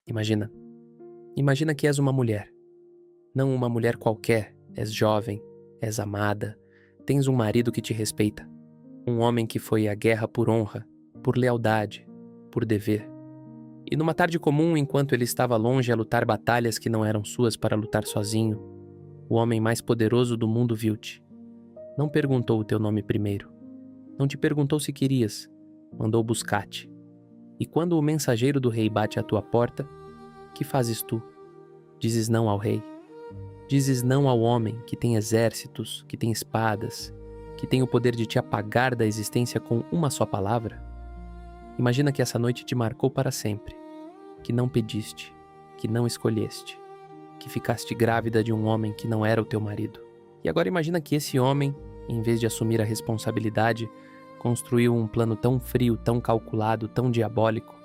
Imagina. Imagina que és uma mulher. Não uma mulher qualquer. És jovem, és amada, tens um marido que te respeita. Um homem que foi à guerra por honra, por lealdade, por dever. E numa tarde comum, enquanto ele estava longe a lutar batalhas que não eram suas para lutar sozinho, o homem mais poderoso do mundo viu-te. Não perguntou o teu nome primeiro. Não te perguntou se querias. Mandou buscar-te. E quando o mensageiro do rei bate à tua porta, que fazes tu? Dizes não ao rei. Dizes não ao homem que tem exércitos, que tem espadas, que tem o poder de te apagar da existência com uma só palavra? Imagina que essa noite te marcou para sempre, que não pediste, que não escolheste, que ficaste grávida de um homem que não era o teu marido. E agora imagina que esse homem, em vez de assumir a responsabilidade, construiu um plano tão frio, tão calculado, tão diabólico,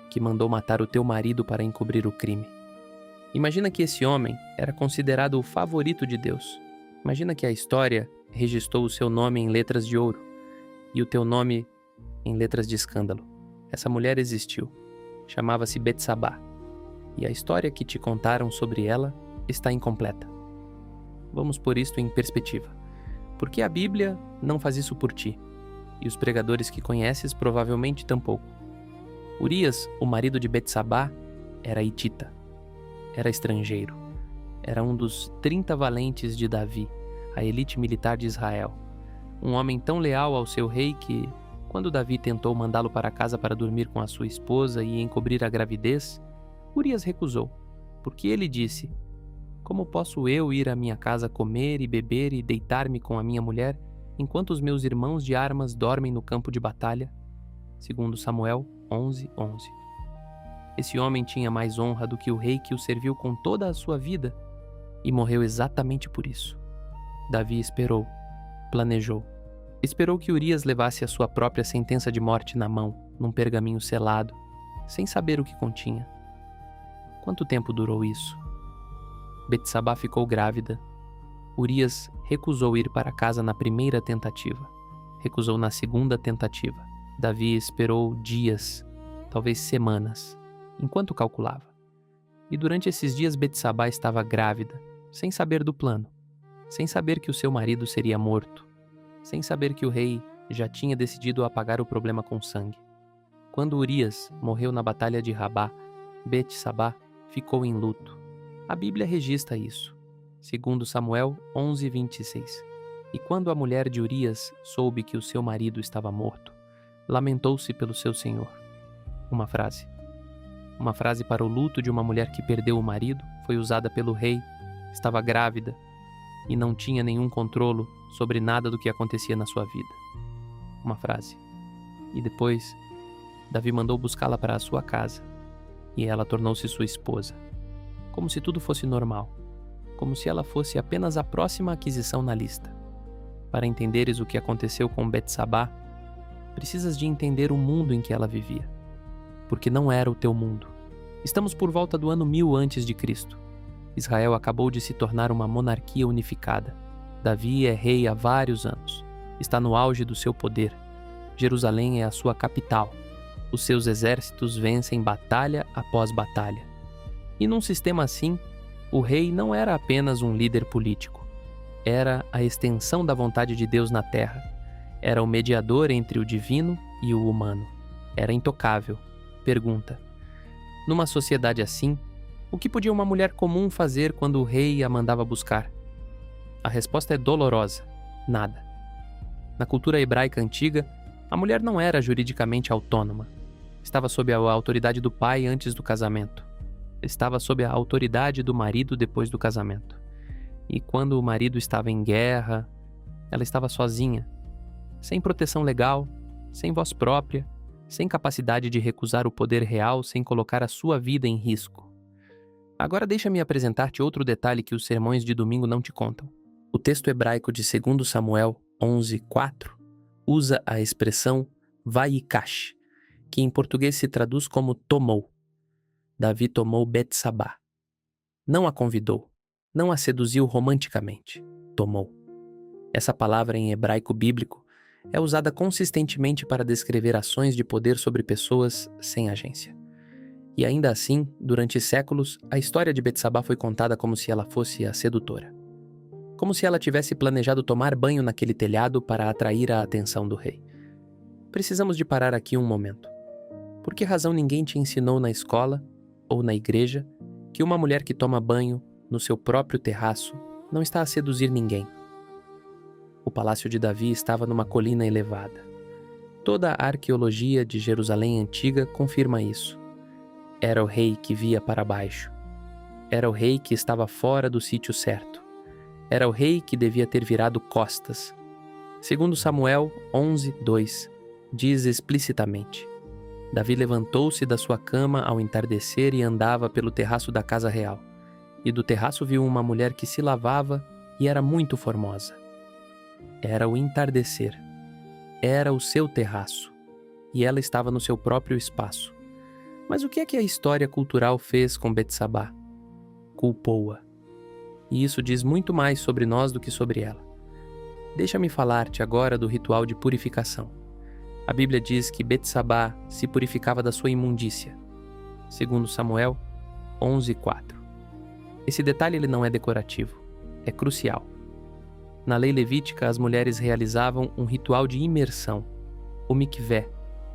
que mandou matar o teu marido para encobrir o crime. Imagina que esse homem era considerado o favorito de Deus. Imagina que a história registrou o seu nome em letras de ouro e o teu nome em letras de escândalo. Essa mulher existiu. Chamava-se Betsabá. E a história que te contaram sobre ela está incompleta. Vamos pôr isto em perspectiva. Porque a Bíblia não faz isso por ti. E os pregadores que conheces provavelmente tampouco. Urias, o marido de Betsabá, era hitita. Era estrangeiro. Era um dos 30 valentes de Davi, a elite militar de Israel. Um homem tão leal ao seu rei que, quando Davi tentou mandá-lo para casa para dormir com a sua esposa e encobrir a gravidez, Urias recusou, porque ele disse: "Como posso eu ir à minha casa comer e beber e deitar-me com a minha mulher, enquanto os meus irmãos de armas dormem no campo de batalha?" Segundo Samuel 11:11. Esse homem tinha mais honra do que o rei que o serviu com toda a sua vida e morreu exatamente por isso. Davi esperou, planejou. Esperou que Urias levasse a sua própria sentença de morte na mão, num pergaminho selado, sem saber o que continha. Quanto tempo durou isso? Betsabá ficou grávida. Urias recusou ir para casa na primeira tentativa. Recusou na segunda tentativa. Davi esperou dias, talvez semanas, enquanto calculava. E durante esses dias Betsabá estava grávida, sem saber do plano, sem saber que o seu marido seria morto, sem saber que o rei já tinha decidido apagar o problema com sangue. Quando Urias morreu na batalha de Rabá, Betsabá ficou em luto. A Bíblia registra isso. Segundo Samuel 11:26. E quando a mulher de Urias soube que o seu marido estava morto, lamentou-se pelo seu senhor. Uma frase. Uma frase para o luto de uma mulher que perdeu o marido foi usada pelo rei, estava grávida e não tinha nenhum controle sobre nada do que acontecia na sua vida. Uma frase. E depois, Davi mandou buscá-la para a sua casa e ela tornou-se sua esposa. Como se tudo fosse normal. Como se ela fosse apenas a próxima aquisição na lista. Para entenderes o que aconteceu com Betsabá, precisas de entender o mundo em que ela vivia. Porque não era o teu mundo. Estamos por volta do ano 1000 a.C. Israel acabou de se tornar uma monarquia unificada. Davi é rei há vários anos. Está no auge do seu poder. Jerusalém é a sua capital. Os seus exércitos vencem batalha após batalha. E num sistema assim, o rei não era apenas um líder político. Era a extensão da vontade de Deus na terra. Era o mediador entre o divino e o humano. Era intocável. Pergunta: numa sociedade assim, o que podia uma mulher comum fazer quando o rei a mandava buscar? A resposta é dolorosa: nada. Na cultura hebraica antiga, a mulher não era juridicamente autônoma. Estava sob a autoridade do pai antes do casamento. Estava sob a autoridade do marido depois do casamento. E quando o marido estava em guerra, ela estava sozinha, sem proteção legal, sem voz própria, sem capacidade de recusar o poder real sem colocar a sua vida em risco. Agora deixa-me apresentar-te outro detalhe que os sermões de domingo não te contam. O texto hebraico de 2 Samuel 11:4 usa a expressão Vaikash, que em português se traduz como tomou. Davi tomou Betsabá. Não a convidou, não a seduziu romanticamente. Tomou. Essa palavra em hebraico bíblico é usada consistentemente para descrever ações de poder sobre pessoas sem agência. E ainda assim, durante séculos, a história de Betsabá foi contada como se ela fosse a sedutora. Como se ela tivesse planejado tomar banho naquele telhado para atrair a atenção do rei. Precisamos de parar aqui um momento. Por que razão ninguém te ensinou na escola ou na igreja que uma mulher que toma banho no seu próprio terraço não está a seduzir ninguém? O palácio de Davi estava numa colina elevada. Toda a arqueologia de Jerusalém antiga confirma isso. Era o rei que via para baixo. Era o rei que estava fora do sítio certo. Era o rei que devia ter virado costas. Segundo Samuel 11:2, diz explicitamente: Davi levantou-se da sua cama ao entardecer e andava pelo terraço da casa real. E do terraço viu uma mulher que se lavava e era muito formosa. Era o entardecer. Era o seu terraço. E ela estava no seu próprio espaço. Mas o que é que a história cultural fez com Betsabá? Culpou-a. E isso diz muito mais sobre nós do que sobre ela. Deixa-me falar-te agora do ritual de purificação. A Bíblia diz que Betsabá se purificava da sua imundícia. Segundo Samuel 11:4. Esse detalhe ele não é decorativo, é crucial. Na lei levítica, as mulheres realizavam um ritual de imersão, o mikvé,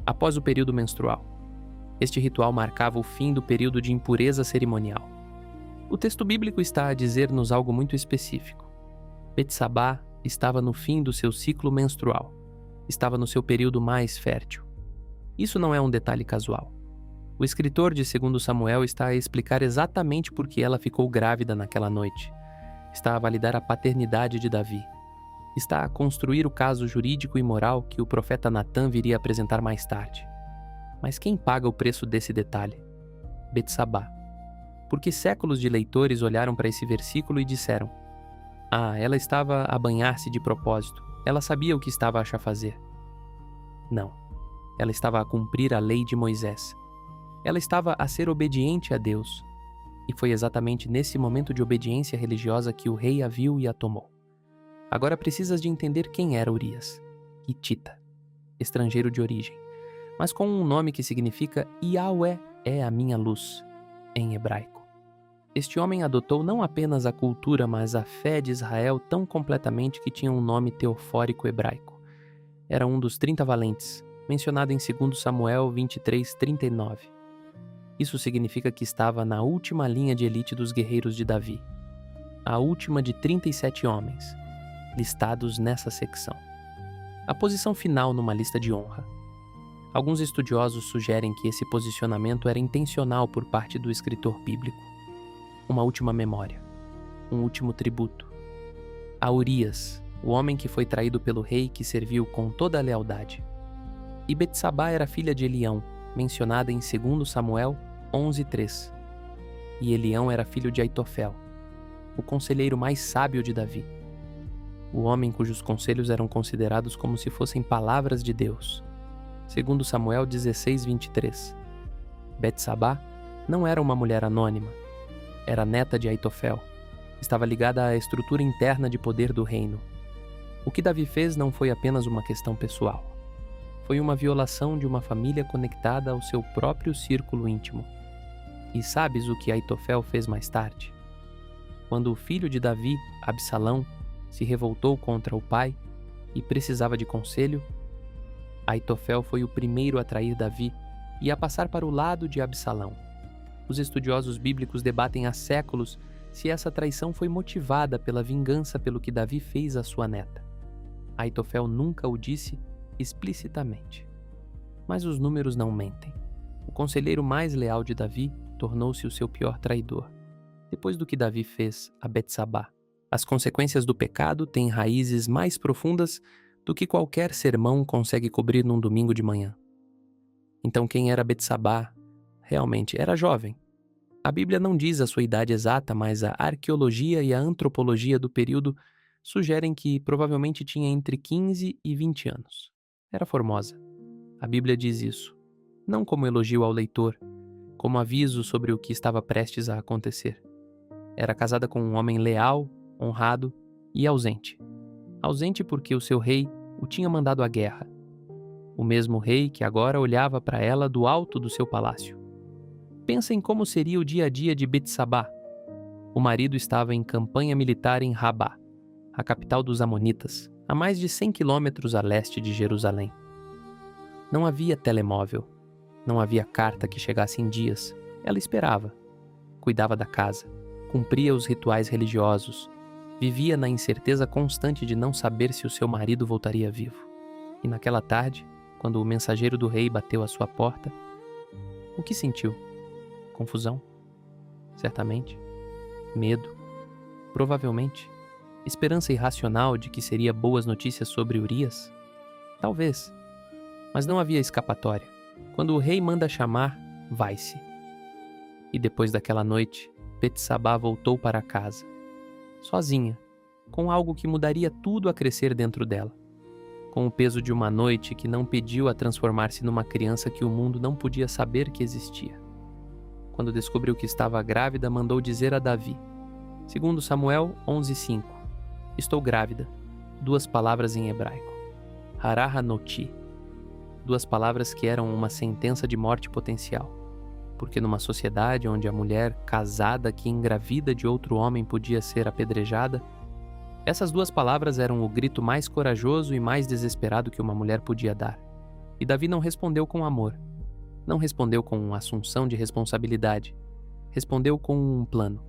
após o período menstrual. Este ritual marcava o fim do período de impureza cerimonial. O texto bíblico está a dizer-nos algo muito específico. Betsabá estava no fim do seu ciclo menstrual. Estava no seu período mais fértil. Isso não é um detalhe casual. O escritor de 2 Samuel está a explicar exatamente por que ela ficou grávida naquela noite. Está a validar a paternidade de Davi. Está a construir o caso jurídico e moral que o profeta Natã viria apresentar mais tarde. Mas quem paga o preço desse detalhe? Betsabá. Porque séculos de leitores olharam para esse versículo e disseram: ela estava a banhar-se de propósito. Ela sabia o que estava a chafazer. Não. Ela estava a cumprir a lei de Moisés. Ela estava a ser obediente a Deus. E foi exatamente nesse momento de obediência religiosa que o rei a viu e a tomou. Agora precisas de entender quem era Urias. Hitita. Estrangeiro de origem. Mas com um nome que significa Yahweh é a minha luz, em hebraico. Este homem adotou não apenas a cultura, mas a fé de Israel tão completamente que tinha um nome teofórico hebraico. Era um dos 30 valentes, mencionado em 2 Samuel 23:39. Isso significa que estava na última linha de elite dos guerreiros de Davi. A última de 37 homens, listados nessa secção. A posição final numa lista de honra. Alguns estudiosos sugerem que esse posicionamento era intencional por parte do escritor bíblico. Uma última memória, um último tributo. A Urias, o homem que foi traído pelo rei que serviu com toda a lealdade. E Betsabá era filha de Elião, mencionada em 2 Samuel 11:3. E Elião era filho de Aitofel, o conselheiro mais sábio de Davi. O homem cujos conselhos eram considerados como se fossem palavras de Deus. 2 Samuel 16:23. Betsabá não era uma mulher anônima. Era neta de Aitofel. Estava ligada à estrutura interna de poder do reino. O que Davi fez não foi apenas uma questão pessoal. Foi uma violação de uma família conectada ao seu próprio círculo íntimo. E sabes o que Aitofel fez mais tarde? Quando o filho de Davi, Absalão, se revoltou contra o pai e precisava de conselho, Aitofel foi o primeiro a trair Davi e a passar para o lado de Absalão. Os estudiosos bíblicos debatem há séculos se essa traição foi motivada pela vingança pelo que Davi fez à sua neta. Aitofel nunca o disse explicitamente. Mas os números não mentem. O conselheiro mais leal de Davi tornou-se o seu pior traidor. Depois do que Davi fez a Betsabá, as consequências do pecado têm raízes mais profundas do que qualquer sermão consegue cobrir num domingo de manhã. Então quem era Betsabá realmente era jovem. A Bíblia não diz a sua idade exata, mas a arqueologia e a antropologia do período sugerem que provavelmente tinha entre 15 e 20 anos. Era formosa. A Bíblia diz isso, não como elogio ao leitor, como aviso sobre o que estava prestes a acontecer. Era casada com um homem leal, honrado e ausente. Ausente porque o seu rei o tinha mandado à guerra. O mesmo rei que agora olhava para ela do alto do seu palácio. pensa em como seria o dia a dia de Betsabá. O marido estava em campanha militar em Rabá, a capital dos Amonitas, a mais de 100 quilômetros a leste de Jerusalém. Não havia telemóvel, não havia carta que chegasse em dias. Ela esperava, cuidava da casa, cumpria os rituais religiosos, vivia na incerteza constante de não saber se o seu marido voltaria vivo. E naquela tarde, quando o mensageiro do rei bateu à sua porta, o que sentiu? Confusão? Certamente. Medo? Provavelmente. Esperança irracional de que seria boas notícias sobre Urias? Talvez. Mas não havia escapatória. Quando o rei manda chamar, vai-se. E depois daquela noite, Betsabá voltou para casa, sozinha, com algo que mudaria tudo a crescer dentro dela, com o peso de uma noite que não pediu a transformar-se numa criança que o mundo não podia saber que existia. Quando descobriu que estava grávida, mandou dizer a Davi, segundo Samuel 11:5, estou grávida, 2 palavras em hebraico, hará hanoti, 2 palavras que eram uma sentença de morte potencial, porque numa sociedade onde a mulher casada que engravida de outro homem podia ser apedrejada, essas 2 palavras eram o grito mais corajoso e mais desesperado que uma mulher podia dar. E Davi não respondeu com amor, não respondeu com uma assunção de responsabilidade, respondeu com um plano.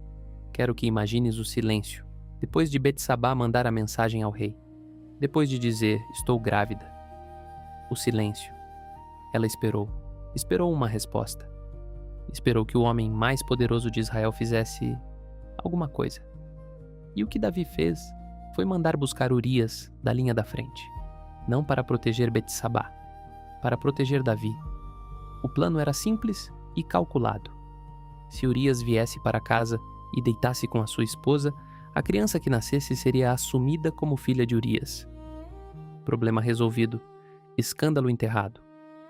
Quero que imagines o silêncio, depois de Betsabá mandar a mensagem ao rei, depois de dizer, estou grávida. O silêncio. Ela esperou uma resposta. Esperou que o homem mais poderoso de Israel fizesse alguma coisa. E o que Davi fez foi mandar buscar Urias da linha da frente, não para proteger Betsabá, para proteger Davi. O plano era simples e calculado. Se Urias viesse para casa e deitasse com a sua esposa, a criança que nascesse seria assumida como filha de Urias. Problema resolvido. Escândalo enterrado.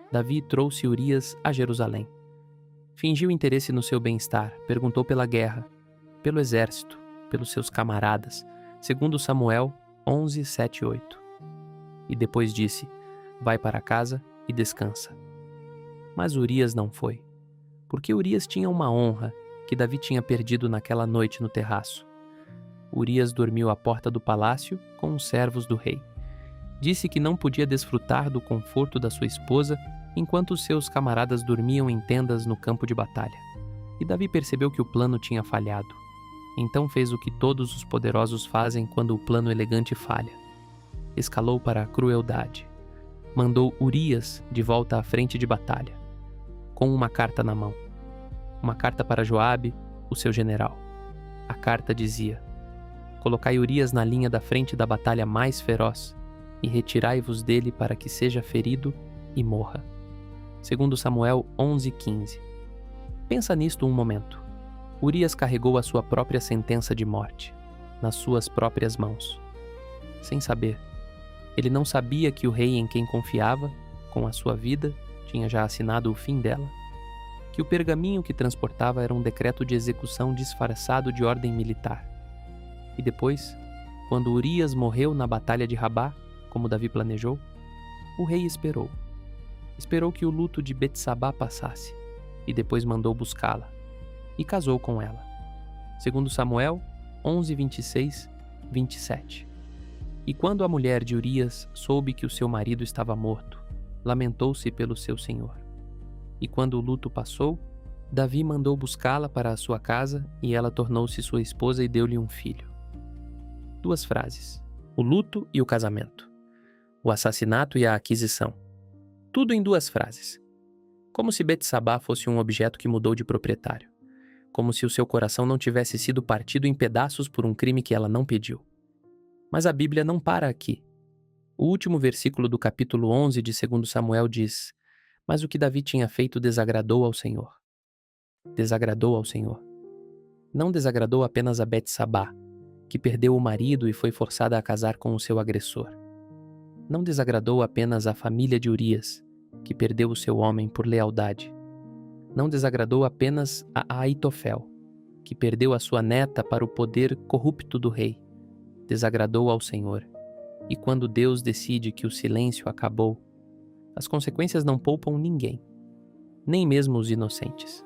Davi trouxe Urias a Jerusalém. Fingiu interesse no seu bem-estar, perguntou pela guerra, pelo exército, pelos seus camaradas, segundo Samuel 11:7-8. E depois disse, vai para casa e descansa. Mas Urias não foi, porque Urias tinha uma honra que Davi tinha perdido naquela noite no terraço. Urias dormiu à porta do palácio com os servos do rei. Disse que não podia desfrutar do conforto da sua esposa enquanto seus camaradas dormiam em tendas no campo de batalha. E Davi percebeu que o plano tinha falhado. Então fez o que todos os poderosos fazem quando o plano elegante falha. Escalou para a crueldade. Mandou Urias de volta à frente de batalha, com uma carta na mão. Uma carta para Joabe, o seu general. A carta dizia, colocai Urias na linha da frente da batalha mais feroz e retirai-vos dele para que seja ferido e morra. Segundo Samuel 11:15. Pensa nisto um momento. Urias carregou a sua própria sentença de morte, nas suas próprias mãos. Sem saber. Ele não sabia que o rei em quem confiava, com a sua vida, tinha já assinado o fim dela. Que o pergaminho que transportava era um decreto de execução disfarçado de ordem militar. E depois, quando Urias morreu na batalha de Rabá, como Davi planejou, o rei esperou. Esperou que o luto de Betsabá passasse, e depois mandou buscá-la, e casou com ela. Segundo Samuel 11:26-27. E quando a mulher de Urias soube que o seu marido estava morto, lamentou-se pelo seu senhor. E quando o luto passou, Davi mandou buscá-la para a sua casa, e ela tornou-se sua esposa e deu-lhe um filho. 2 frases. O luto e o casamento. O assassinato e a aquisição. Tudo em 2 frases. Como se Betsabá fosse um objeto que mudou de proprietário. Como se o seu coração não tivesse sido partido em pedaços por um crime que ela não pediu. Mas a Bíblia não para aqui. O último versículo do capítulo 11 de 2 Samuel diz, mas o que Davi tinha feito desagradou ao Senhor. Desagradou ao Senhor. Não desagradou apenas a Betsabá, que perdeu o marido e foi forçada a casar com o seu agressor. Não desagradou apenas a família de Urias, que perdeu o seu homem por lealdade. Não desagradou apenas a Aitofel, que perdeu a sua neta para o poder corrupto do rei. Desagradou ao Senhor. E quando Deus decide que o silêncio acabou, as consequências não poupam ninguém, nem mesmo os inocentes.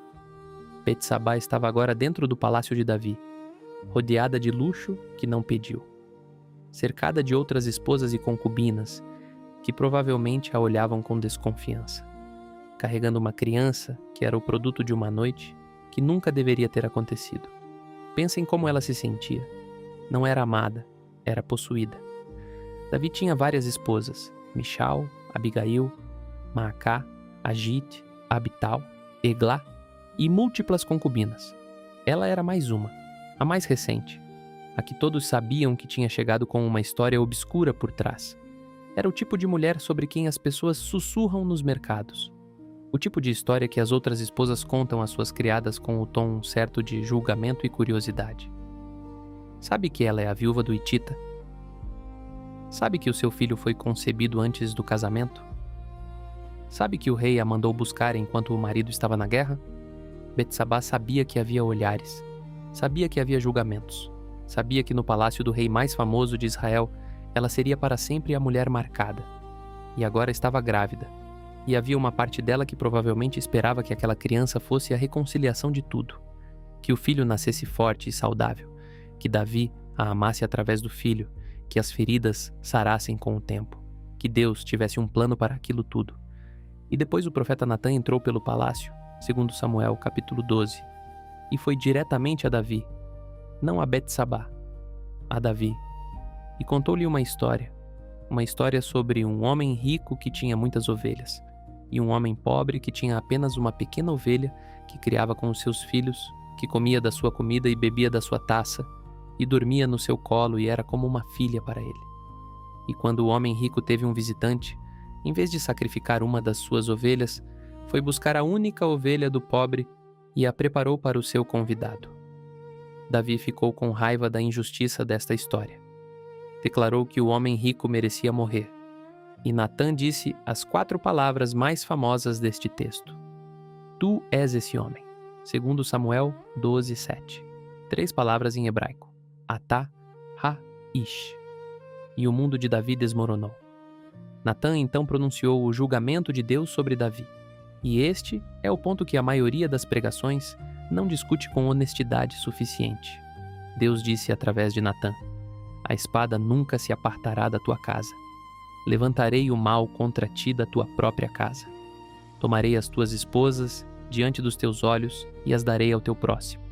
Betsabá estava agora dentro do palácio de Davi, rodeada de luxo que não pediu, cercada de outras esposas e concubinas que provavelmente a olhavam com desconfiança, carregando uma criança que era o produto de uma noite que nunca deveria ter acontecido. Pensa em como ela se sentia. Não era amada, era possuída. Davi tinha várias esposas: Michal, Abigail, Maacá, Agite, Abital, Eglá e múltiplas concubinas. Ela era mais uma, a mais recente, a que todos sabiam que tinha chegado com uma história obscura por trás. Era o tipo de mulher sobre quem as pessoas sussurram nos mercados. O tipo de história que as outras esposas contam às suas criadas com o tom certo de julgamento e curiosidade. Sabe que ela é a viúva do Hitita? Sabe que o seu filho foi concebido antes do casamento? Sabe que o rei a mandou buscar enquanto o marido estava na guerra? Betsabá sabia que havia olhares, sabia que havia julgamentos, sabia que no palácio do rei mais famoso de Israel ela seria para sempre a mulher marcada. E agora estava grávida. E havia uma parte dela que provavelmente esperava que aquela criança fosse a reconciliação de tudo. Que o filho nascesse forte e saudável. Que Davi a amasse através do filho. Que as feridas sarassem com o tempo. Que Deus tivesse um plano para aquilo tudo. E depois o profeta Natã entrou pelo palácio, segundo Samuel, capítulo 12, e foi diretamente a Davi, não a Betsabá, a Davi, e contou-lhe uma história sobre um homem rico que tinha muitas ovelhas, e um homem pobre que tinha apenas uma pequena ovelha que criava com os seus filhos, que comia da sua comida e bebia da sua taça, e dormia no seu colo e era como uma filha para ele. E quando o homem rico teve um visitante, em vez de sacrificar uma das suas ovelhas, foi buscar a única ovelha do pobre e a preparou para o seu convidado. Davi ficou com raiva da injustiça desta história. Declarou que o homem rico merecia morrer. E Natã disse as 4 palavras mais famosas deste texto. Tu és esse homem. Segundo Samuel 12:7. 3 palavras em hebraico. Atá, Ha, Ish. E o mundo de Davi desmoronou. Natã então pronunciou o julgamento de Deus sobre Davi. E este é o ponto que a maioria das pregações não discute com honestidade suficiente. Deus disse através de Natã: a espada nunca se apartará da tua casa. Levantarei o mal contra ti da tua própria casa. Tomarei as tuas esposas diante dos teus olhos e as darei ao teu próximo.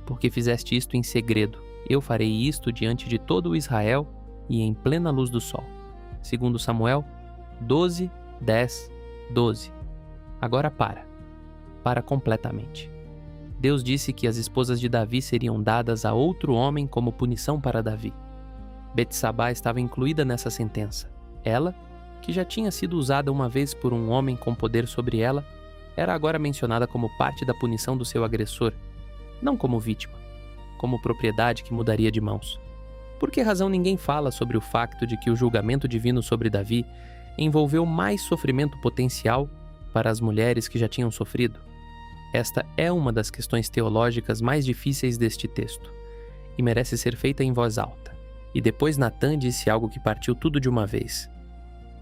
Porque fizeste isto em segredo, eu farei isto diante de todo o Israel e em plena luz do sol. Segundo Samuel 12, 10, 12. Agora para completamente. Deus disse que as esposas de Davi seriam dadas a outro homem como punição para Davi. Betsabá estava incluída nessa sentença. Ela, que já tinha sido usada uma vez por um homem com poder sobre ela, era agora mencionada como parte da punição do seu agressor, não como vítima, como propriedade que mudaria de mãos. Por que razão ninguém fala sobre o facto de que o julgamento divino sobre Davi envolveu mais sofrimento potencial para as mulheres que já tinham sofrido? Esta é uma das questões teológicas mais difíceis deste texto, e merece ser feita em voz alta. E depois Natã disse algo que partiu tudo de uma vez.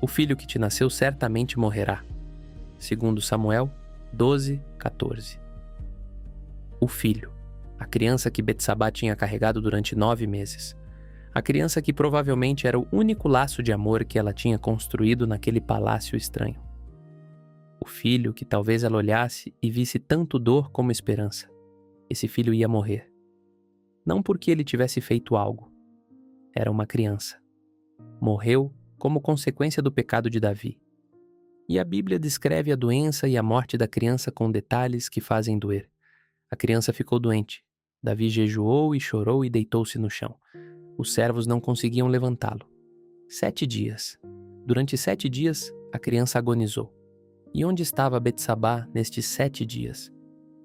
O filho que te nasceu certamente morrerá. Segundo Samuel 12, 14. O filho, a criança que Betsabá tinha carregado durante 9 meses. A criança que provavelmente era o único laço de amor que ela tinha construído naquele palácio estranho. O filho que talvez ela olhasse e visse tanto dor como esperança. Esse filho ia morrer. Não porque ele tivesse feito algo. Era uma criança. Morreu como consequência do pecado de Davi. E a Bíblia descreve a doença e a morte da criança com detalhes que fazem doer. A criança ficou doente. Davi jejuou e chorou e deitou-se no chão. Os servos não conseguiam levantá-lo. 7 dias. Durante 7 dias, a criança agonizou. E onde estava Betsabá nestes 7 dias?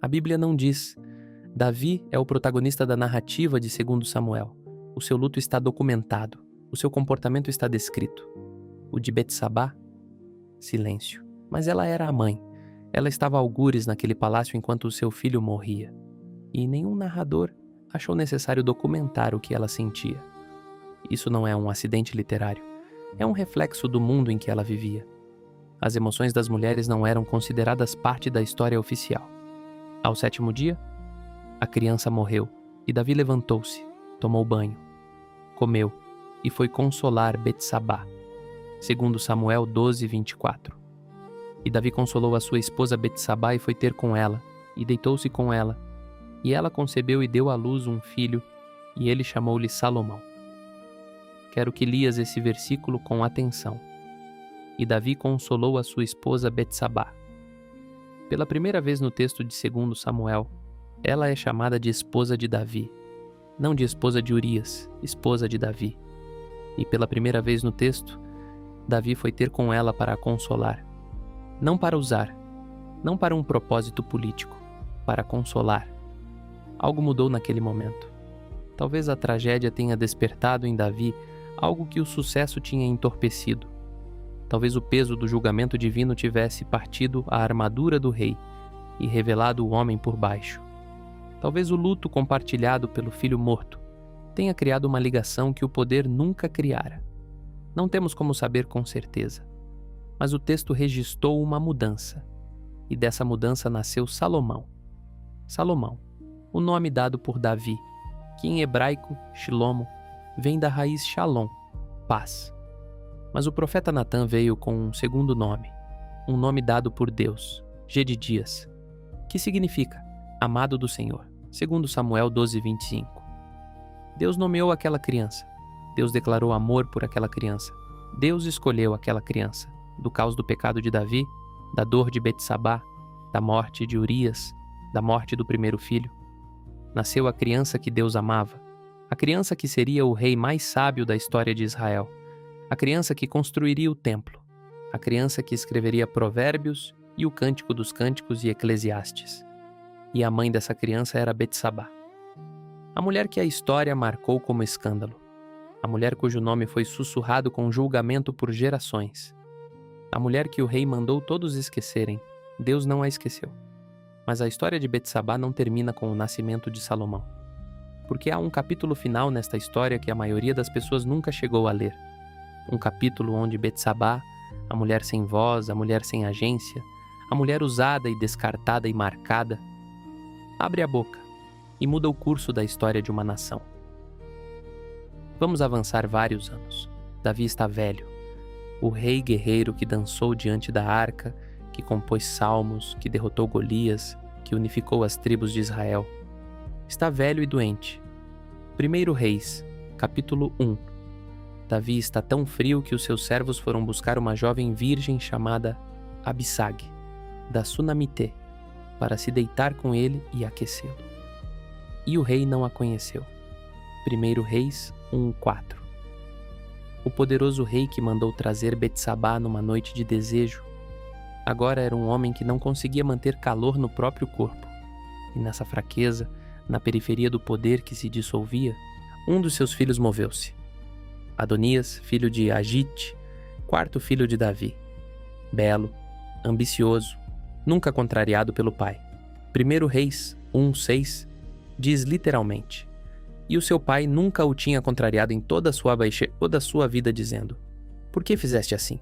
A Bíblia não diz. Davi é o protagonista da narrativa de 2 Samuel. O seu luto está documentado. O seu comportamento está descrito. O de Betsabá? Silêncio. Mas ela era a mãe. Ela estava a algures naquele palácio enquanto o seu filho morria. E nenhum narrador achou necessário documentar o que ela sentia. Isso não é um acidente literário. É um reflexo do mundo em que ela vivia. As emoções das mulheres não eram consideradas parte da história oficial. Ao 7º dia, a criança morreu, e Davi levantou-se, tomou banho, comeu e foi consolar Betsabá. Segundo Samuel 12:24. E Davi consolou a sua esposa Betsabá e foi ter com ela, e deitou-se com ela. E ela concebeu e deu à luz um filho, e ele chamou-lhe Salomão. Quero que lias esse versículo com atenção. E Davi consolou a sua esposa Betsabá. Pela primeira vez no texto de 2 Samuel, ela é chamada de esposa de Davi, não de esposa de Urias, esposa de Davi. E pela primeira vez no texto, Davi foi ter com ela para a consolar. Não para usar, não para um propósito político, para consolar. Algo mudou naquele momento. Talvez a tragédia tenha despertado em Davi algo que o sucesso tinha entorpecido. Talvez o peso do julgamento divino tivesse partido a armadura do rei e revelado o homem por baixo. Talvez o luto compartilhado pelo filho morto tenha criado uma ligação que o poder nunca criara. Não temos como saber com certeza, mas o texto registrou uma mudança, e dessa mudança nasceu Salomão. Salomão, o nome dado por Davi, que em hebraico, Shilomo, vem da raiz Shalom, paz. Mas o profeta Natã veio com um segundo nome, um nome dado por Deus, Gedidias, que significa amado do Senhor, segundo Samuel 12:25. Deus nomeou aquela criança, Deus declarou amor por aquela criança, Deus escolheu aquela criança, do caos do pecado de Davi, da dor de Betsabá, da morte de Urias, da morte do primeiro filho. Nasceu a criança que Deus amava, a criança que seria o rei mais sábio da história de Israel, a criança que construiria o templo, a criança que escreveria Provérbios e o Cântico dos Cânticos e Eclesiastes. E a mãe dessa criança era Betsabá. A mulher que a história marcou como escândalo. A mulher cujo nome foi sussurrado com julgamento por gerações. A mulher que o rei mandou todos esquecerem. Deus não a esqueceu. Mas a história de Betsabá não termina com o nascimento de Salomão. Porque há um capítulo final nesta história que a maioria das pessoas nunca chegou a ler. Um capítulo onde Betsabá, a mulher sem voz, a mulher sem agência, a mulher usada e descartada e marcada, abre a boca e muda o curso da história de uma nação. Vamos avançar vários anos. Davi está velho. O rei guerreiro que dançou diante da arca, que compôs salmos, que derrotou Golias, que unificou as tribos de Israel. Está velho e doente. 1 Reis, capítulo 1. Davi está tão frio que os seus servos foram buscar uma jovem virgem chamada Abissag, da Sunamité, para se deitar com ele e aquecê-lo. E o rei não a conheceu. 1 Reis 1:4. O poderoso rei que mandou trazer Betsabá numa noite de desejo, agora era um homem que não conseguia manter calor no próprio corpo. E nessa fraqueza, na periferia do poder que se dissolvia, um dos seus filhos moveu-se. Adonias, filho de Agite, quarto filho de Davi. Belo, ambicioso, nunca contrariado pelo pai. 1 Reis 1:6 diz literalmente: e o seu pai nunca o tinha contrariado em toda a sua vida, dizendo: por que fizeste assim?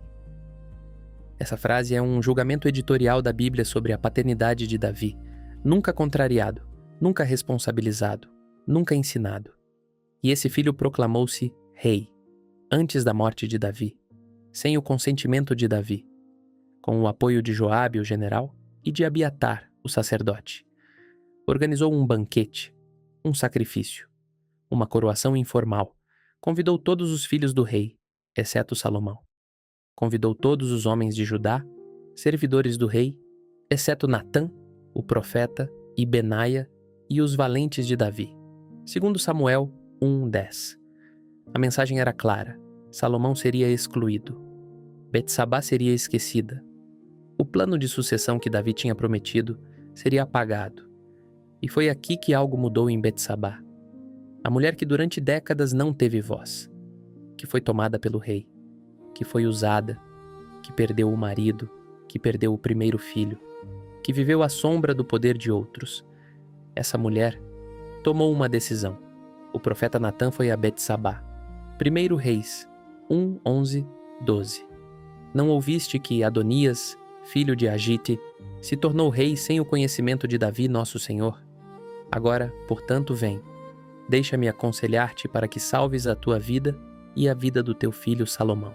Essa frase é um julgamento editorial da Bíblia sobre a paternidade de Davi, nunca contrariado, nunca responsabilizado, nunca ensinado. E esse filho proclamou-se rei, antes da morte de Davi, sem o consentimento de Davi, com o apoio de Joabe, o general, e de Abiatar, o sacerdote. Organizou um banquete, um sacrifício, uma coroação informal. Convidou todos os filhos do rei, exceto Salomão. Convidou todos os homens de Judá, servidores do rei, exceto Natã, o profeta, e Benaia, e os valentes de Davi. Segundo Samuel 1:10. A mensagem era clara: Salomão seria excluído. Betsabá seria esquecida. O plano de sucessão que Davi tinha prometido seria apagado. E foi aqui que algo mudou em Betsabá. A mulher que durante décadas não teve voz, que foi tomada pelo rei, que foi usada, que perdeu o marido, que perdeu o primeiro filho, que viveu à sombra do poder de outros. Essa mulher tomou uma decisão. O profeta Natã foi a Betsabá. 1 Reis 1:11-12. Não ouviste que Adonias, filho de Agite, se tornou rei sem o conhecimento de Davi, nosso senhor? Agora, portanto, vem. Deixa-me aconselhar-te para que salves a tua vida e a vida do teu filho Salomão.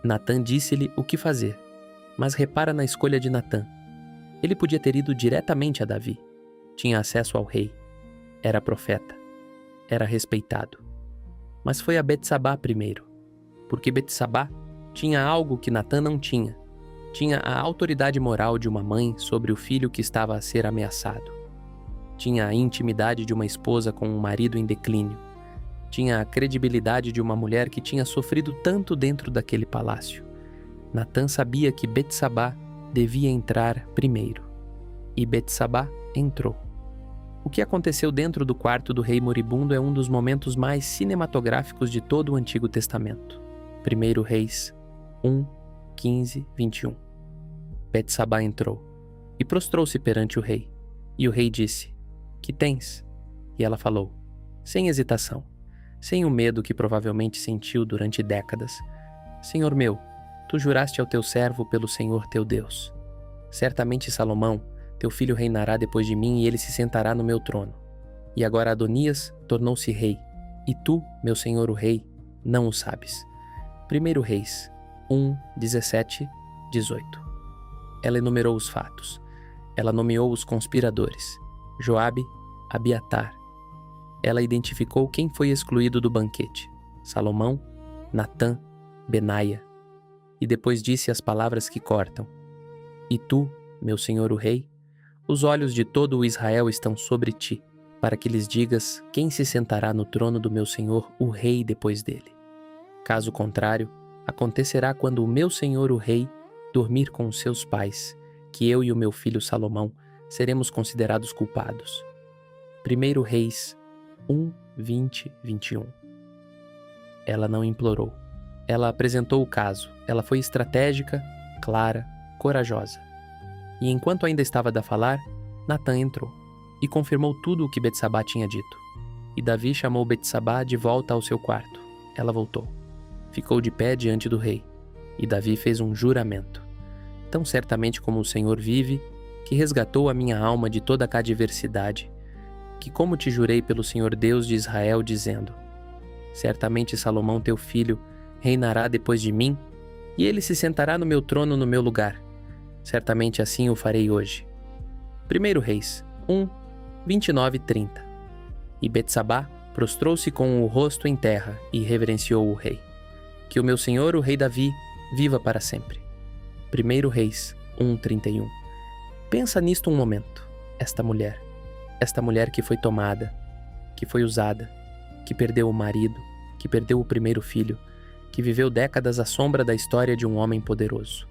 Natã disse-lhe o que fazer, mas repara na escolha de Natã. Ele podia ter ido diretamente a Davi. Tinha acesso ao rei. Era profeta. Era respeitado. Mas foi a Betsabá primeiro, porque Betsabá tinha algo que Natã não tinha. Tinha a autoridade moral de uma mãe sobre o filho que estava a ser ameaçado. Tinha a intimidade de uma esposa com um marido em declínio. Tinha a credibilidade de uma mulher que tinha sofrido tanto dentro daquele palácio. Natã sabia que Betsabá devia entrar primeiro. E Betsabá entrou. O que aconteceu dentro do quarto do rei moribundo é um dos momentos mais cinematográficos de todo o Antigo Testamento. 1 Reis 1, 15, 21. Betsabá entrou e prostrou-se perante o rei. E o rei disse: "Que tens?" E ela falou, sem hesitação, sem o medo que provavelmente sentiu durante décadas: "Senhor meu, tu juraste ao teu servo pelo Senhor teu Deus. Certamente Salomão, teu filho, reinará depois de mim e ele se sentará no meu trono. E agora Adonias tornou-se rei, e tu, meu senhor o rei, não o sabes." 1 Reis 1, 17, 18. Ela enumerou os fatos. Ela nomeou os conspiradores: Joabe, Abiatar. Ela identificou quem foi excluído do banquete: Salomão, Natã, Benaia. E depois disse as palavras que cortam: "E tu, meu senhor o rei, os olhos de todo o Israel estão sobre ti, para que lhes digas quem se sentará no trono do meu senhor o rei depois dele. Caso contrário, acontecerá quando o meu senhor o rei dormir com os seus pais, que eu e o meu filho Salomão seremos considerados culpados." 1 Reis 1, 20, 21. Ela não implorou. Ela apresentou o caso. Ela foi estratégica, clara, corajosa. E enquanto ainda estava a falar, Natã entrou e confirmou tudo o que Betsabá tinha dito. E Davi chamou Betsabá de volta ao seu quarto. Ela voltou. Ficou de pé diante do rei. E Davi fez um juramento: "Tão certamente como o Senhor vive, que resgatou a minha alma de toda a adversidade, que como te jurei pelo Senhor Deus de Israel, dizendo: certamente Salomão teu filho reinará depois de mim, e ele se sentará no meu trono no meu lugar. Certamente assim o farei hoje." 1 Reis 1, 29 e 30. E Betsabá prostrou-se com o rosto em terra e reverenciou o rei. "Que o meu senhor, o rei Davi, viva para sempre." 1 Reis 1, 31. Pensa nisto um momento. Esta mulher que foi tomada, que foi usada, que perdeu o marido, que perdeu o primeiro filho, que viveu décadas à sombra da história de um homem poderoso.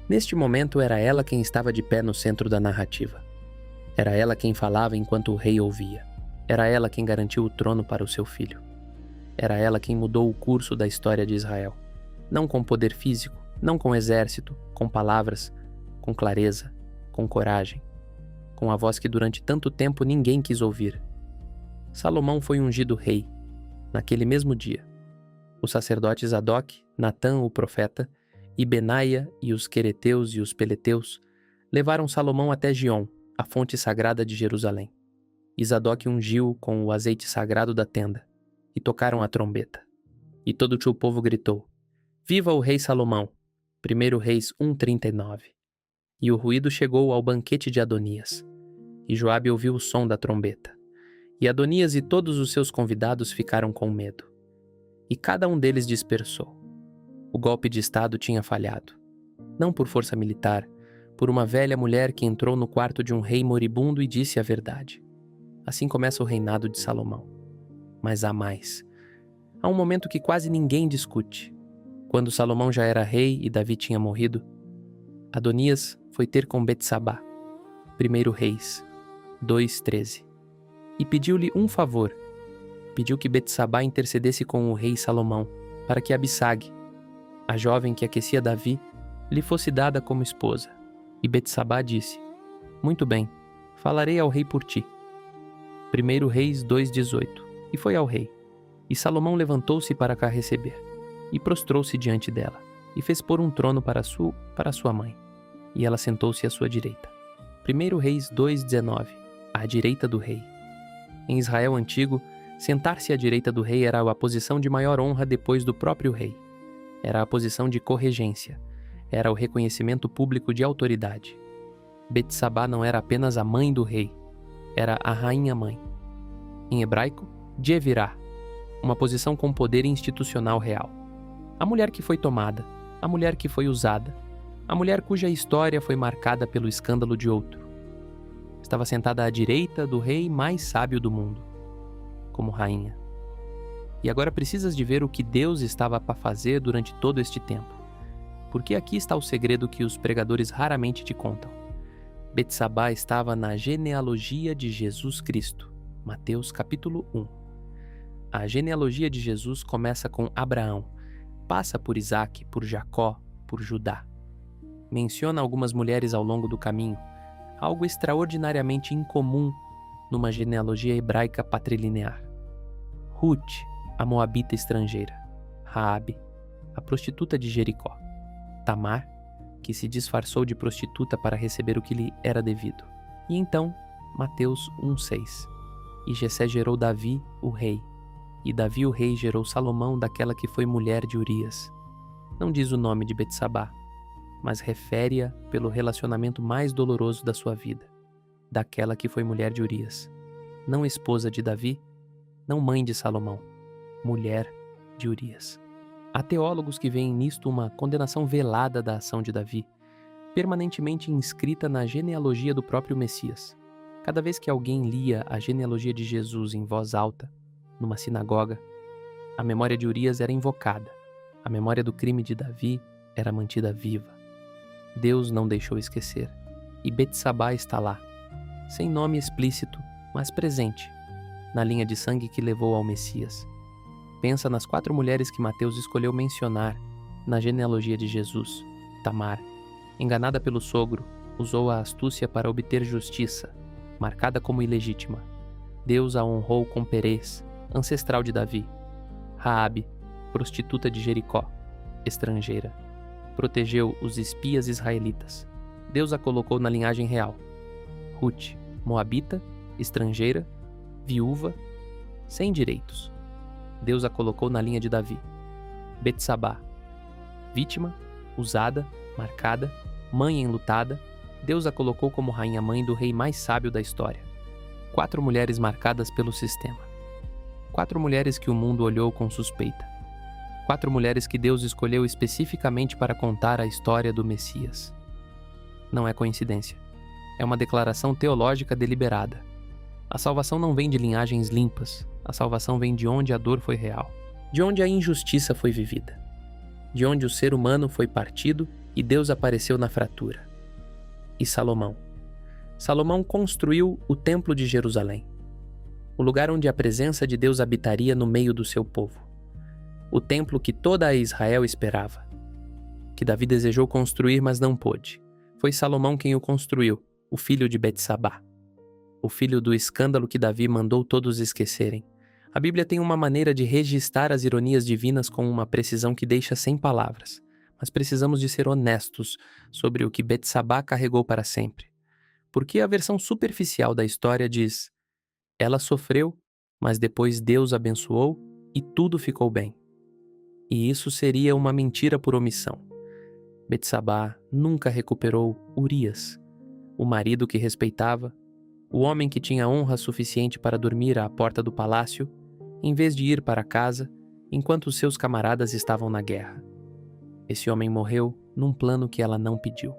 Neste momento era ela quem estava de pé no centro da narrativa. Era ela quem falava enquanto o rei ouvia. Era ela quem garantiu o trono para o seu filho. Era ela quem mudou o curso da história de Israel. Não com poder físico, não com exército, com palavras, com clareza, com coragem, com a voz que durante tanto tempo ninguém quis ouvir. Salomão foi ungido rei, naquele mesmo dia. Os sacerdotes Zadok, Natã o profeta, e Benaia e os quereteus e os peleteus levaram Salomão até Giom, a fonte sagrada de Jerusalém. E Zadok ungiu com o azeite sagrado da tenda, e tocaram a trombeta. E todo o povo gritou: "Viva o rei Salomão!" 1 Reis 1:39. E o ruído chegou ao banquete de Adonias. E Joabe ouviu o som da trombeta. E Adonias e todos os seus convidados ficaram com medo. E cada um deles dispersou. O golpe de estado tinha falhado. Não por força militar, por uma velha mulher que entrou no quarto de um rei moribundo e disse a verdade. Assim começa o reinado de Salomão. Mas há mais. Há um momento que quase ninguém discute. Quando Salomão já era rei e Davi tinha morrido, Adonias foi ter com Betsabá. 1 Reis 2:13. E pediu-lhe um favor. Pediu que Betsabá intercedesse com o rei Salomão, para que Abissag, a jovem que aquecia Davi, lhe fosse dada como esposa. E Betsabá disse: "Muito bem, falarei ao rei por ti." 1 Reis 2:18. E foi ao rei. E Salomão levantou-se para cá receber, e prostrou-se diante dela, e fez pôr um trono para sua mãe. e ela sentou-se à sua direita. 1 Reis 2,19. À direita do rei. Em Israel antigo, sentar-se à direita do rei era a posição de maior honra depois do próprio rei. Era a posição de corregência. Era o reconhecimento público de autoridade. Betsabá não era apenas a mãe do rei, era a rainha-mãe. Em hebraico, Jevirá, uma posição com poder institucional real. A mulher que foi tomada, a mulher que foi usada, a mulher cuja história foi marcada pelo escândalo de outro. Estava sentada à direita do rei mais sábio do mundo, como rainha. E agora precisas de ver o que Deus estava para fazer durante todo este tempo. Porque aqui está o segredo que os pregadores raramente te contam. Betsabá estava na genealogia de Jesus Cristo. Mateus capítulo 1. A genealogia de Jesus começa com Abraão, passa por Isaque, por Jacó, por Judá. Menciona algumas mulheres ao longo do caminho, algo extraordinariamente incomum numa genealogia hebraica patrilinear. Ruth, a moabita estrangeira. Raabe, a prostituta de Jericó. Tamar, que se disfarçou de prostituta para receber o que lhe era devido. E então, Mateus 1,6. E Jessé gerou Davi, o rei. E Davi, o rei, gerou Salomão daquela que foi mulher de Urias. Não diz o nome de Betsabá, mas refere-a pelo relacionamento mais doloroso da sua vida, daquela que foi mulher de Urias. Não esposa de Davi, não mãe de Salomão, mulher de Urias. Há teólogos que veem nisto uma condenação velada da ação de Davi, permanentemente inscrita na genealogia do próprio Messias. Cada vez que alguém lia a genealogia de Jesus em voz alta, numa sinagoga, a memória de Urias era invocada, a memória do crime de Davi era mantida viva. Deus não deixou esquecer, e Betsabá está lá, sem nome explícito, mas presente, na linha de sangue que levou ao Messias. Pensa nas 4 mulheres que Mateus escolheu mencionar na genealogia de Jesus. Tamar, enganada pelo sogro, usou a astúcia para obter justiça, marcada como ilegítima. Deus a honrou com Perez, ancestral de Davi. Raabe, prostituta de Jericó, estrangeira, protegeu os espias israelitas. Deus a colocou na linhagem real. Ruth, moabita, estrangeira, viúva, sem direitos. Deus a colocou na linha de Davi. Betsabá, vítima, usada, marcada, mãe enlutada, Deus a colocou como rainha-mãe do rei mais sábio da história. 4 mulheres marcadas pelo sistema. 4 mulheres que o mundo olhou com suspeita. 4 mulheres que Deus escolheu especificamente para contar a história do Messias. Não é coincidência. É uma declaração teológica deliberada. A salvação não vem de linhagens limpas. A salvação vem de onde a dor foi real. De onde a injustiça foi vivida. De onde o ser humano foi partido e Deus apareceu na fratura. E Salomão. Salomão construiu o Templo de Jerusalém, o lugar onde a presença de Deus habitaria no meio do seu povo. O templo que toda a Israel esperava, que Davi desejou construir, mas não pôde. Foi Salomão quem o construiu, o filho de Betsabá, o filho do escândalo que Davi mandou todos esquecerem. A Bíblia tem uma maneira de registrar as ironias divinas com uma precisão que deixa sem palavras. Mas precisamos de ser honestos sobre o que Betsabá carregou para sempre. Porque a versão superficial da história diz: ela sofreu, mas depois Deus abençoou e tudo ficou bem. E isso seria uma mentira por omissão. Betsabá nunca recuperou Urias, o marido que respeitava, o homem que tinha honra suficiente para dormir à porta do palácio, em vez de ir para casa, enquanto seus camaradas estavam na guerra. Esse homem morreu num plano que ela não pediu,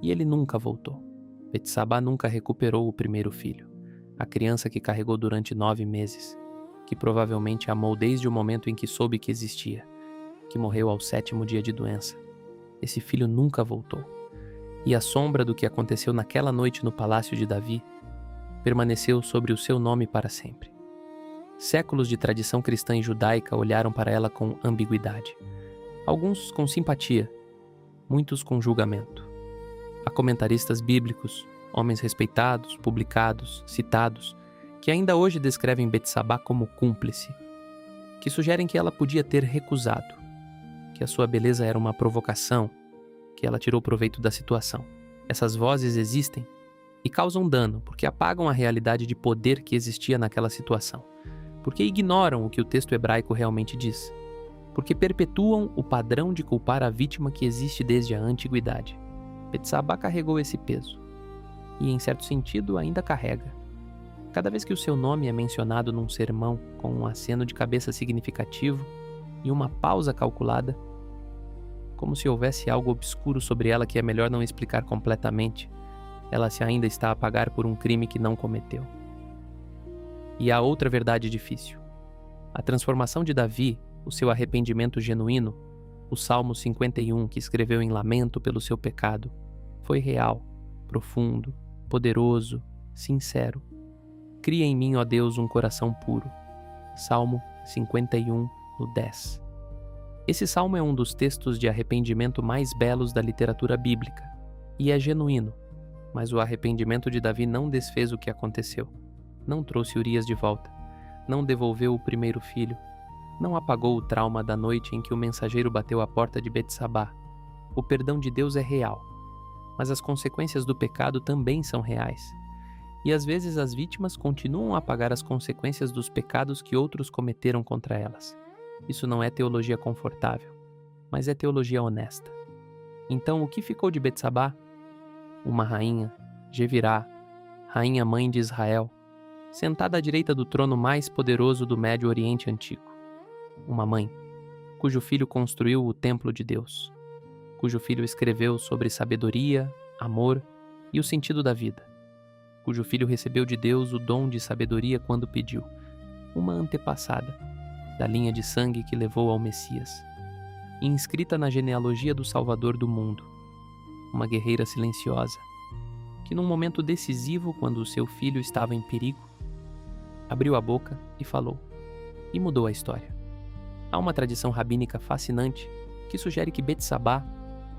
e ele nunca voltou. Betsabá nunca recuperou o primeiro filho, a criança que carregou durante 9 meses, que provavelmente amou desde o momento em que soube que existia, que morreu ao 7º dia de doença. Esse filho nunca voltou, e a sombra do que aconteceu naquela noite no palácio de Davi permaneceu sobre o seu nome para sempre. Séculos de tradição cristã e judaica olharam para ela com ambiguidade. Alguns com simpatia, muitos com julgamento. Há comentaristas bíblicos, homens respeitados, publicados, citados, que ainda hoje descrevem Betsabá como cúmplice, que sugerem que ela podia ter recusado, que a sua beleza era uma provocação, que ela tirou proveito da situação. Essas vozes existem e causam dano porque apagam a realidade de poder que existia naquela situação, porque ignoram o que o texto hebraico realmente diz, porque perpetuam o padrão de culpar a vítima que existe desde a antiguidade. Betsabá carregou esse peso e, em certo sentido, ainda carrega. Cada vez que o seu nome é mencionado num sermão com um aceno de cabeça significativo e uma pausa calculada, como se houvesse algo obscuro sobre ela que é melhor não explicar completamente, ela se ainda está a pagar por um crime que não cometeu. E há outra verdade difícil. A transformação de Davi, o seu arrependimento genuíno, o Salmo 51 que escreveu em lamento pelo seu pecado, foi real, profundo, poderoso, sincero. Cria em mim, ó Deus, um coração puro. Salmo 51, no 10. Esse salmo é um dos textos de arrependimento mais belos da literatura bíblica, e é genuíno, mas o arrependimento de Davi não desfez o que aconteceu, não trouxe Urias de volta, não devolveu o primeiro filho, não apagou o trauma da noite em que o mensageiro bateu à porta de Betsabá. O perdão de Deus é real, mas as consequências do pecado também são reais. E às vezes as vítimas continuam a pagar as consequências dos pecados que outros cometeram contra elas. Isso não é teologia confortável, mas é teologia honesta. Então, o que ficou de Betsabá? Uma rainha, Jevirá, rainha mãe de Israel, sentada à direita do trono mais poderoso do Médio Oriente Antigo. Uma mãe, cujo filho construiu o templo de Deus, cujo filho escreveu sobre sabedoria, amor e o sentido da vida, cujo filho recebeu de Deus o dom de sabedoria quando pediu, uma antepassada, da linha de sangue que levou ao Messias, e inscrita na genealogia do Salvador do mundo, uma guerreira silenciosa, que num momento decisivo, quando o seu filho estava em perigo, abriu a boca e falou, e mudou a história. Há uma tradição rabínica fascinante que sugere que Betsabá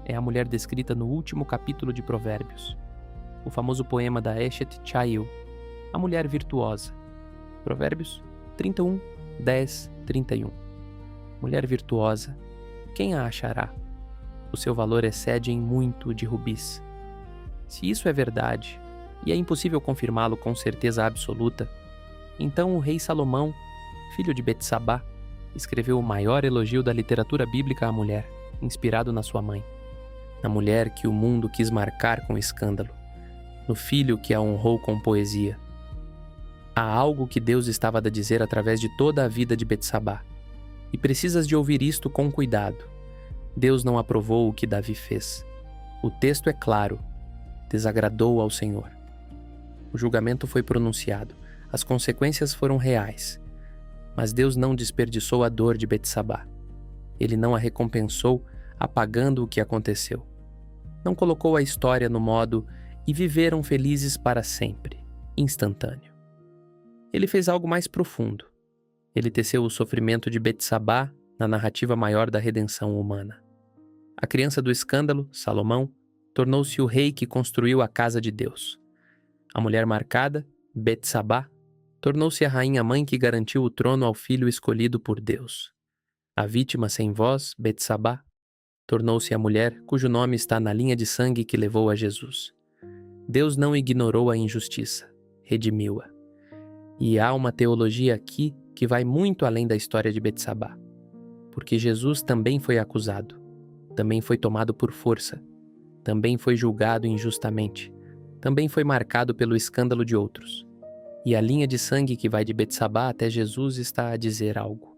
é a mulher descrita no último capítulo de Provérbios, o famoso poema da Eshet Chayil, a mulher virtuosa. Provérbios 31, 10, 31. Mulher virtuosa, quem a achará? O seu valor excede em muito de rubis. Se isso é verdade, e é impossível confirmá-lo com certeza absoluta, então o rei Salomão, filho de Betsabá, escreveu o maior elogio da literatura bíblica à mulher, inspirado na sua mãe. Na mulher que o mundo quis marcar com escândalo, no filho que a honrou com poesia. Há algo que Deus estava a dizer através de toda a vida de Betsabá, e precisas de ouvir isto com cuidado. Deus não aprovou o que Davi fez. O texto é claro, desagradou ao Senhor. O julgamento foi pronunciado, as consequências foram reais, mas Deus não desperdiçou a dor de Betsabá. Ele não a recompensou apagando o que aconteceu. Não colocou a história no modo "e viveram felizes para sempre", instantâneo. Ele fez algo mais profundo. Ele teceu o sofrimento de Betsabá na narrativa maior da redenção humana. A criança do escândalo, Salomão, tornou-se o rei que construiu a casa de Deus. A mulher marcada, Betsabá, tornou-se a rainha-mãe que garantiu o trono ao filho escolhido por Deus. A vítima sem voz, Betsabá, tornou-se a mulher cujo nome está na linha de sangue que levou a Jesus. Deus não ignorou a injustiça, redimiu-a. E há uma teologia aqui que vai muito além da história de Betsabá, porque Jesus também foi acusado, também foi tomado por força, também foi julgado injustamente, também foi marcado pelo escândalo de outros. E a linha de sangue que vai de Betsabá até Jesus está a dizer algo.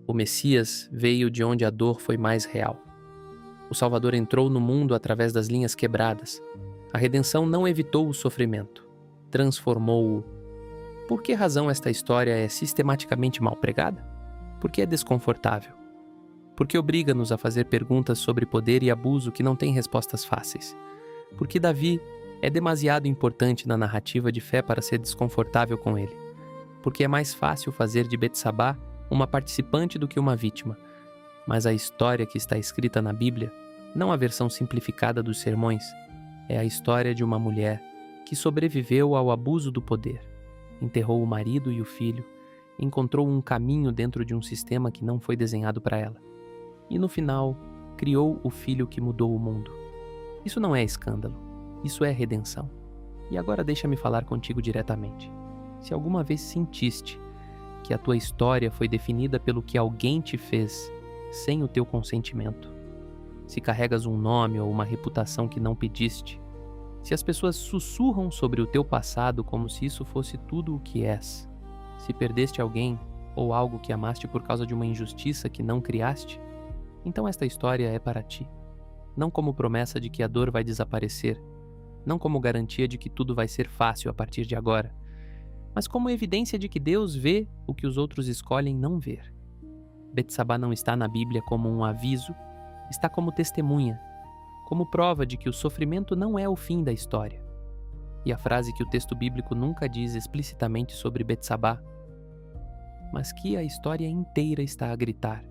O Messias veio de onde a dor foi mais real. O Salvador entrou no mundo através das linhas quebradas. A redenção não evitou o sofrimento, transformou-o. Por que razão esta história é sistematicamente mal pregada? Porque é desconfortável. Porque obriga-nos a fazer perguntas sobre poder e abuso que não têm respostas fáceis. Porque Davi é demasiado importante na narrativa de fé para ser desconfortável com ele. Porque é mais fácil fazer de Betsabá uma participante do que uma vítima. Mas a história que está escrita na Bíblia, não a versão simplificada dos sermões, é a história de uma mulher que sobreviveu ao abuso do poder, enterrou o marido e o filho, encontrou um caminho dentro de um sistema que não foi desenhado para ela. E no final, criou o filho que mudou o mundo. Isso não é escândalo. Isso é redenção. E agora deixa-me falar contigo diretamente. Se alguma vez sentiste que a tua história foi definida pelo que alguém te fez sem o teu consentimento, se carregas um nome ou uma reputação que não pediste, se as pessoas sussurram sobre o teu passado como se isso fosse tudo o que és, se perdeste alguém ou algo que amaste por causa de uma injustiça que não criaste, então esta história é para ti. Não como promessa de que a dor vai desaparecer, não como garantia de que tudo vai ser fácil a partir de agora, mas como evidência de que Deus vê o que os outros escolhem não ver. Betsabá não está na Bíblia como um aviso, está como testemunha, como prova de que o sofrimento não é o fim da história. E a frase que o texto bíblico nunca diz explicitamente sobre Betsabá, mas que a história inteira está a gritar: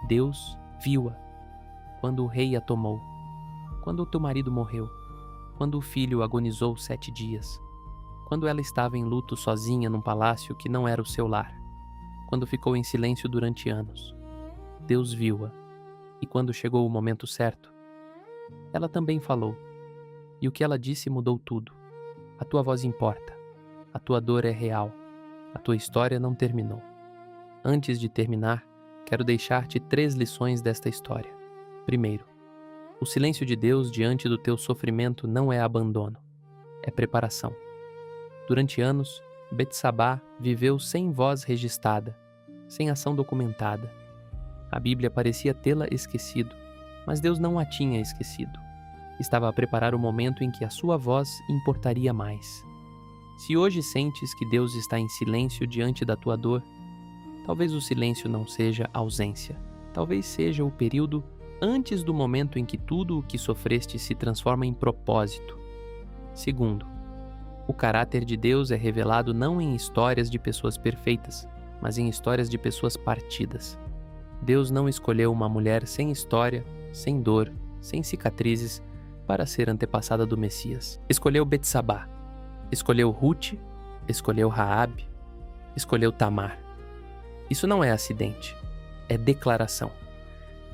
Deus viu-a quando o rei a tomou, quando o teu marido morreu, quando o filho agonizou 7 dias, quando ela estava em luto sozinha num palácio que não era o seu lar, quando ficou em silêncio durante anos. Deus viu-a, e quando chegou o momento certo, ela também falou, e o que ela disse mudou tudo. A tua voz importa, a tua dor é real, a tua história não terminou. Antes de terminar, quero deixar-te 3 lições desta história. Primeiro, o silêncio de Deus diante do teu sofrimento não é abandono, é preparação. Durante anos, Betsabá viveu sem voz registrada, sem ação documentada. A Bíblia parecia tê-la esquecido, mas Deus não a tinha esquecido. Estava a preparar o momento em que a sua voz importaria mais. Se hoje sentes que Deus está em silêncio diante da tua dor, talvez o silêncio não seja ausência, talvez seja o período antes do momento em que tudo o que sofreste se transforma em propósito. Segundo, o caráter de Deus é revelado não em histórias de pessoas perfeitas, mas em histórias de pessoas partidas. Deus não escolheu uma mulher sem história, sem dor, sem cicatrizes, para ser antepassada do Messias. Escolheu Betsabá, escolheu Ruth, escolheu Raabe, escolheu Tamar. Isso não é acidente, é declaração.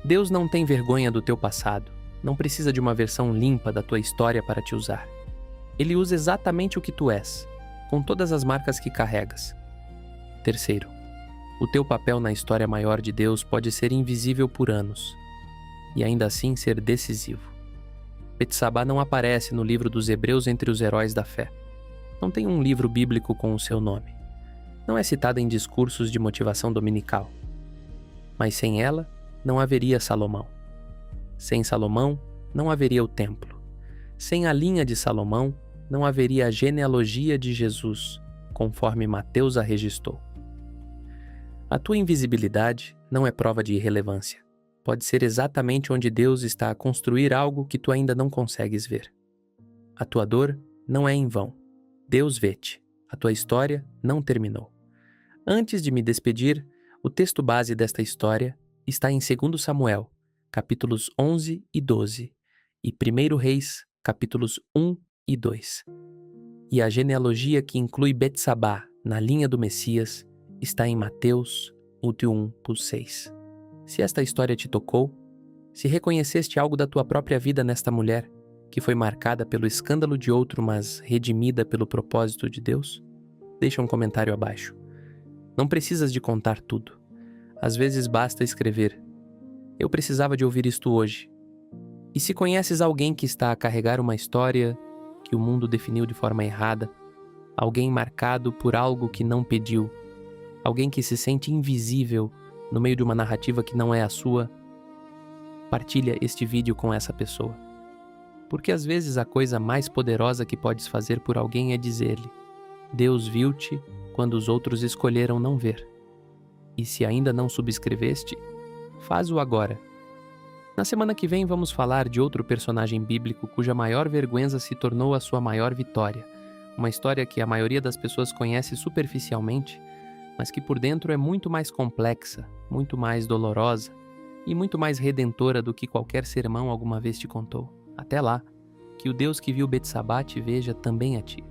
Deus não tem vergonha do teu passado, não precisa de uma versão limpa da tua história para te usar. Ele usa exatamente o que tu és, com todas as marcas que carregas. Terceiro, o teu papel na história maior de Deus pode ser invisível por anos, e ainda assim ser decisivo. Betsabá não aparece no livro dos Hebreus entre os heróis da fé. Não tem um livro bíblico com o seu nome. Não é citada em discursos de motivação dominical. Mas sem ela, não haveria Salomão. Sem Salomão, não haveria o templo. Sem a linha de Salomão, não haveria a genealogia de Jesus, conforme Mateus a registrou. A tua invisibilidade não é prova de irrelevância. Pode ser exatamente onde Deus está a construir algo que tu ainda não consegues ver. A tua dor não é em vão. Deus vê-te. A tua história não terminou. Antes de me despedir, o texto base desta história está em 2 Samuel, capítulos 11 e 12, e 1 Reis, capítulos 1 e 2. E a genealogia que inclui Betsabá na linha do Messias está em Mateus 1:6. Se esta história te tocou, se reconheceste algo da tua própria vida nesta mulher, que foi marcada pelo escândalo de outro, mas redimida pelo propósito de Deus, deixa um comentário abaixo. Não precisas de contar tudo. Às vezes basta escrever: eu precisava de ouvir isto hoje. E se conheces alguém que está a carregar uma história que o mundo definiu de forma errada, alguém marcado por algo que não pediu, alguém que se sente invisível no meio de uma narrativa que não é a sua, partilha este vídeo com essa pessoa. Porque às vezes a coisa mais poderosa que podes fazer por alguém é dizer-lhe: Deus viu-te quando os outros escolheram não ver. E se ainda não subscreveste, faz-o agora. Na semana que vem vamos falar de outro personagem bíblico cuja maior vergonha se tornou a sua maior vitória. Uma história que a maioria das pessoas conhece superficialmente, mas que por dentro é muito mais complexa, muito mais dolorosa e muito mais redentora do que qualquer sermão alguma vez te contou. Até lá, que o Deus que viu Betsabá te veja também a ti.